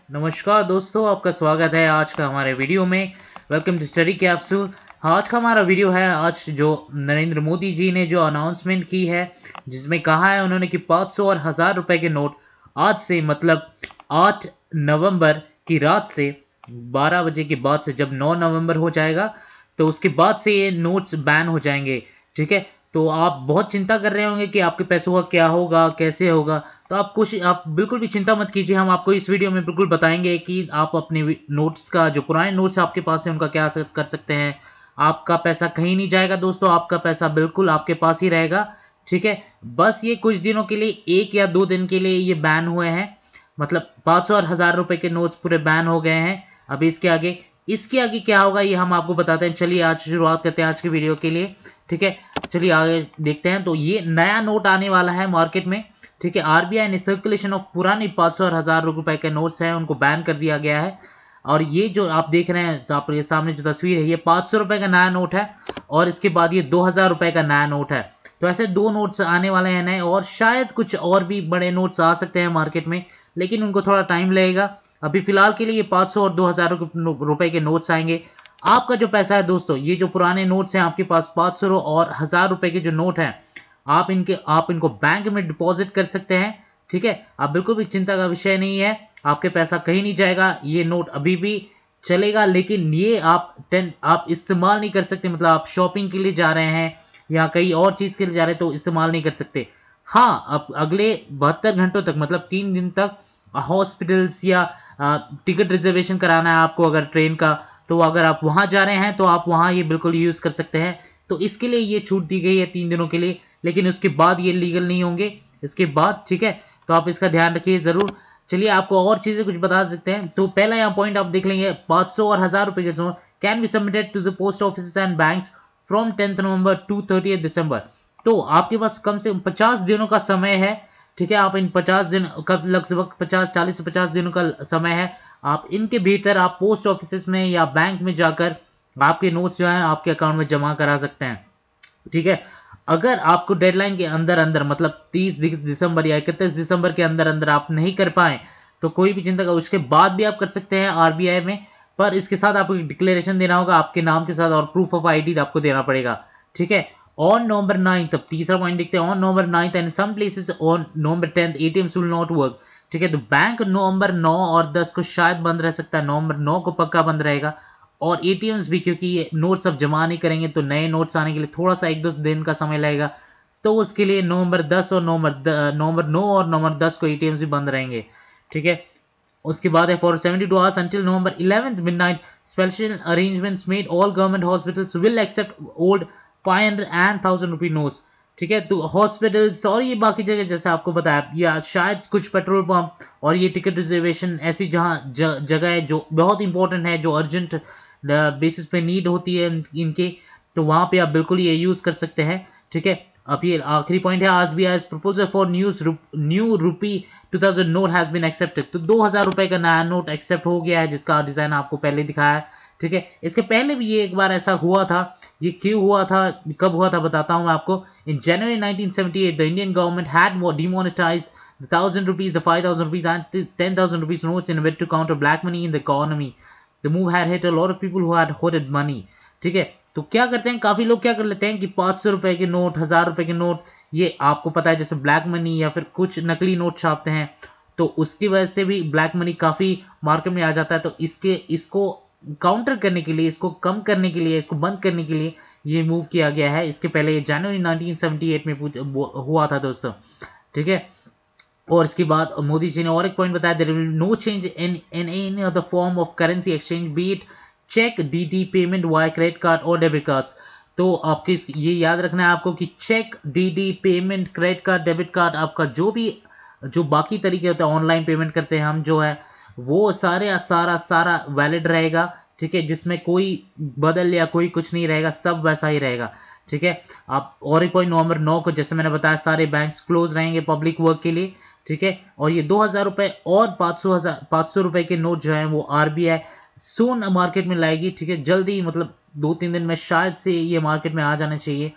नमस्कार दोस्तों, आपका स्वागत है आज का हमारे वीडियो में। Welcome to study capsule. आज का हमारा वीडियो है, आज जो नरेंद्र मोदी जी ने जो अनाउंसमेंट की है, जिसमें कहा है उन्होंने कि 500 और 1000 रुपए के नोट आज से मतलब 8 नवंबर की रात से 12 बजे के बाद से, जब 9 नवंबर हो जाएगा तो उसके बाद से ये नोट्स बैन हो जाएंगे। ठीक है, तो आप बहुत चिंता कर रहे होंगे कि आपके पैसों का क्या होगा, कैसे होगा। तो आप बिल्कुल भी चिंता मत कीजिए। हम आपको इस वीडियो में बिल्कुल बताएंगे कि आप अपने नोट्स का, जो पुराने नोट्स आपके पास है, उनका क्या कर सकते हैं। आपका पैसा कहीं नहीं जाएगा दोस्तों, आपका पैसा बिल्कुल आपके पास ही रहेगा। ठीक है, बस ये कुछ दिनों के लिए, 1 या 2 दिन के लिए ये बैन हुए हैं। मतलब 500 और 1000 रुपए के नोट्स पूरे बैन हो गए हैं। अभी इसके आगे क्या होगा ये हम आपको बताते हैं। चलिए आज शुरुआत करते हैं आज की वीडियो के लिए। ठीक है, चलिए आगे देखते हैं। तो ये नया नोट आने वाला है मार्केट में। ठीक है, आरबीआई ने सर्कुलेशन ऑफ पुराने 500 और 1000 रुपए के नोट्स हैं, उनको बैन कर दिया गया है। और ये जो आप देख रहे हैं, आपके सामने जो तस्वीर है, ये 500 रुपए का नया नोट है और इसके बाद ये 2000 रुपए का नया नोट है। तो ऐसे 2 नोट्स आने वाले हैं नए, और शायद कुछ और भी बड़े नोट्स आ सकते हैं मार्केट में, लेकिन उनको थोड़ा टाइम लगेगा। अभी फिलहाल के लिए ये 500 और 2000 रुपए के नोट्स आएंगे। आपका जो पैसा है दोस्तों, ये जो पुराने नोट्स हैं आपके पास, 500 और 1000 रुपए के जो नोट हैं, आप इनको बैंक में डिपॉजिट कर सकते हैं। ठीक है, आप बिल्कुल भी चिंता का विषय नहीं है, आपके पैसा कहीं नहीं जाएगा। ये नोट अभी भी चलेगा, लेकिन ये आप इस्तेमाल नहीं कर सकते। मतलब आप शॉपिंग के लिए जा रहे हैं या कहीं और चीज के लिए जा रहे हैं तो इस्तेमाल नहीं कर सकते। हाँ, अब अगले 72 घंटों तक, मतलब 3 दिन तक हॉस्पिटल्स या टिकट रिजर्वेशन कराना है आपको अगर ट्रेन का, तो अगर आप वहां जा रहे हैं तो आप वहां ये बिल्कुल यूज कर सकते हैं। तो इसके लिए ये छूट दी गई है 3 दिनों के लिए, लेकिन उसके बाद ये लीगल नहीं होंगे इसके बाद। ठीक है, तो आप इसका ध्यान रखिए जरूर। चलिए आपको और चीजें कुछ बता सकते हैं। तो पहला यहाँ पॉइंट आप देख लेंगे, 500 और 1000 रुपए के note can be submitted to the post office and banks from 10th November to 30th December. तो आपके पास कम से कम 50 दिनों का समय है। ठीक है, आप इन 50 दिन का, लगभग 40 से 50 दिनों का समय है। आप इनके भीतर आप पोस्ट ऑफिस में या बैंक में जाकर आपके नोट्स जो है आपके अकाउंट में जमा करा सकते हैं। ठीक है, अगर आपको डेडलाइन के अंदर अंदर, मतलब 30 दिसंबर या 31 दिसंबर के अंदर अंदर आप नहीं कर पाए तो कोई भी चिंता का, उसके बाद भी आप कर सकते हैं आरबीआई में। पर इसके साथ आपको एक डिक्लेरेशन देना होगा आपके नाम के साथ, और प्रूफ ऑफ आईडी आपको देना पड़ेगा। ठीक है, ऑन नवंबर 9th, अब तीसरा पॉइंट देखते हैं। On November 9th and some places on November 10th ATMs will not work. ठीक है, तो बैंक नवंबर 9 और 10 को शायद बंद रह सकता है, नवंबर 9 को पक्का बंद रहेगा। और एटीएम्स भी, क्योंकि ये नोट्स अब जमा नहीं करेंगे तो नए नोट्स आने के लिए थोड़ा सा 1-2 दिन का समय लगेगा। तो उसके लिए नवंबर 10 और नवंबर 9 और नवंबर 10 को एटीएम्स भी बंद रहेंगे। ठीक है, उसके बाद है for 72 hours until November 11th midnight special arrangements made all government hospitals will accept old 500 and 1000 rupee notes. ठीक है, तो हॉस्पिटल्स और ये बाकी जगह जैसे आपको बताया, या शायद कुछ पेट्रोल पंप और ये टिकट रिजर्वेशन, ऐसी जहाँ जगह है जो बहुत इंपॉर्टेंट है, जो अर्जेंट बेसिस पे नीड होती है इनके, तो वहां पे आप बिल्कुल ये यूज कर सकते हैं। ठीक है, अब ये आखिरी पॉइंट है, RBI proposal for new rupee 2000 note has been accepted. तो 2000 रुपए का नया नोट एक्सेप्ट हो गया है, जिसका डिजाइन आपको पहले दिखाया है। ठीक है, इसके पहले भी ये एक बार ऐसा हुआ था। ये क्यों हुआ था, कब हुआ था, बताता हूं मैं आपको। In January 1978 the Indian government had demonetized the 1000 rupees, the 5000 rupees and 10,000 rupees notes in a bid to counter black money in the economy. The move had hit a lot of people who had hoarded money. ठीक है, तो क्या करते हैं, काफी लोग क्या कर लेते हैं कि 500 रुपए के नोट, 1000 रुपए के नोट, ये आपको पता है जैसे ब्लैक मनी या फिर कुछ नकली नोट छापते हैं, तो उसकी वजह से भी ब्लैक मनी काफी मार्केट में आ जाता है। तो इसको काउंटर करने के लिए, इसको कम करने के लिए, इसको बंद करने के लिए ये मूव किया गया है। इसके पहले ये जनवरी 1978 में हुआ था दोस्तों। ठीक है, और इसके बाद मोदी जी ने और एक पॉइंट बताया, there will no change in any other form of currency exchange, be it cheque, DD payment, via credit card और डेबिट कार्ड्स। तो आपके ये याद रखना है आपको कि cheque, DD payment, credit card, debit card, आपका जो बाकी तरीके होते हैं ऑनलाइन पेमेंट करते हैं हम, जो है वो सारा वैलिड रहेगा। ठीक है, जिसमें कोई बदल या कोई कुछ नहीं रहेगा, सब वैसा ही रहेगा। ठीक है, आप और एक पॉइंट, नवंबर 9 को जैसे मैंने बताया सारे बैंक्स क्लोज रहेंगे पब्लिक वर्क के लिए। ठीक है, और ये 2000 रुपए और 500 रुपए के नोट जो है वो आरबीआई सून मार्केट में लाएगी। ठीक है, जल्दी, मतलब 2-3 दिन में शायद से ये मार्केट में आ जाना चाहिए।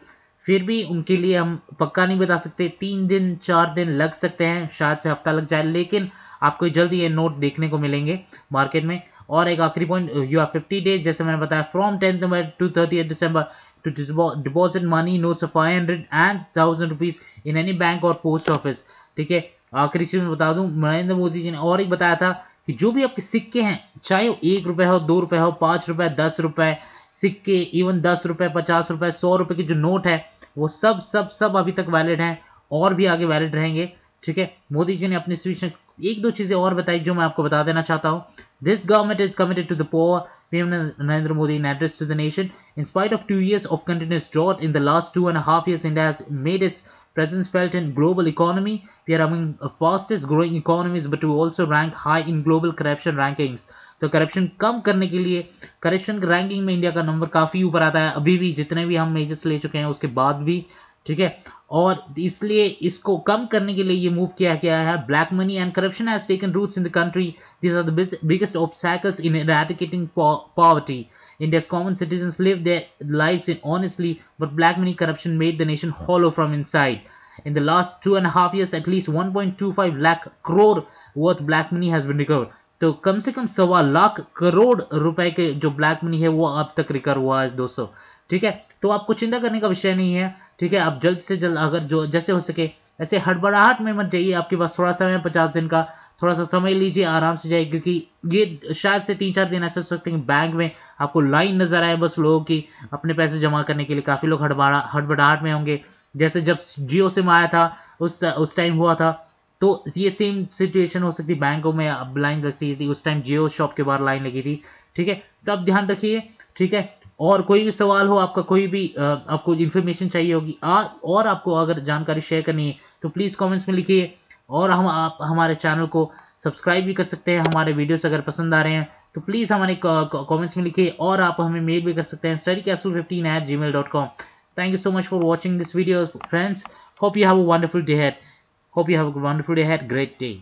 फिर भी उनके लिए हम पक्का नहीं बता सकते, 3 दिन 4 दिन लग सकते हैं, शायद से हफ्ता लग जाए, लेकिन आपको जल्दी ये नोट देखने को मिलेंगे मार्केट में। और एक आखिरी पॉइंट, यू हैव 50 डेज, जैसे मैंने बताया, from 10th November to 30th December to deposit money notes of 500 and 1000 rupees in any bank और पोस्ट ऑफिस। ठीक है, आखिरी चीज मैं बता दूं, नरेंद्र मोदी जी ने और एक बताया था कि जो भी आपके सिक्के हैं, चाहे वो 1 रुपए हो, 2 रुपए हो, 5 रुपए, 10 रुपए सिक्के, इवन 10 रुपए, 50 रुपए, 100 रुपए की जो नोट है, वो सब सब सब अभी तक वैलिड हैं और भी आगे वैलिड रहेंगे। ठीक है, मोदी जी ने अपनी स्पीच में एक दो चीजें और बताई जो मैं आपको बता देना चाहता हूँ। This government is committed to the poor, Narendra Modi in address to the nation. In spite of 2 years of continuous drought, in the last 2.5 years, India has made its presence felt in global economy. We are among the fastest growing economies, but we also rank high in global corruption rankings. तो corruption कम करने के लिए, corruption ranking में India का number काफी ऊपर आता है अभी भी, जितने भी हम मेजर्स ले चुके हैं उसके बाद भी। ठीक है, और इसलिए इसको कम करने के लिए ये मूव किया गया है। Black money and corruption has taken roots in the country. These are the biggest obstacles in eradicating poverty. India's common citizens live their lives in honestly, but black money corruption made the nation hollow from inside. In the last 2.5 years, at least 1.25 lakh crore worth black money has been recovered. तो कम से कम 1.25 लाख करोड़ रुपए के जो black money है वो अब तक recover हुआ है दोस्तों। ठीक है, तो आपको चिंता करने का विषय नहीं है। ठीक है, आप जल्द से जल्द अगर जो जैसे हो सके ऐसे हड़बड़ाहट में मत जाइए। आपके पास थोड़ा समय है, 50 दिन का, थोड़ा सा समय लीजिए, आराम से जाइए, क्योंकि ये शायद से 3-4 दिन ऐसे हो सकते हैं बैंक में आपको लाइन नजर आए बस लोगों की अपने पैसे जमा करने के लिए। काफी लोग हड़बड़ाहट में होंगे, जैसे जब जियो सिम आया था उस टाइम हुआ था। तो ये सेम सिचुएशन हो सकती है, बैंकों में अब लाइन लगी थी, उस टाइम जियो शॉप के बाहर लाइन लगी थी। ठीक है, तो आप ध्यान रखिए। ठीक है, और कोई भी सवाल हो आपका, कोई भी आपको इन्फॉर्मेशन चाहिए होगी और आपको अगर जानकारी शेयर करनी है तो प्लीज़ कमेंट्स में लिखिए। और आप हमारे चैनल को सब्सक्राइब भी कर सकते हैं। हमारे वीडियोस अगर पसंद आ रहे हैं तो प्लीज़ हमारे कमेंट्स में लिखिए, और आप हमें मेल भी कर सकते हैं studycapsule15@gmail.com। Thank you so much for watching this video, friends. Hope you have a wonderful day ahead. Great day.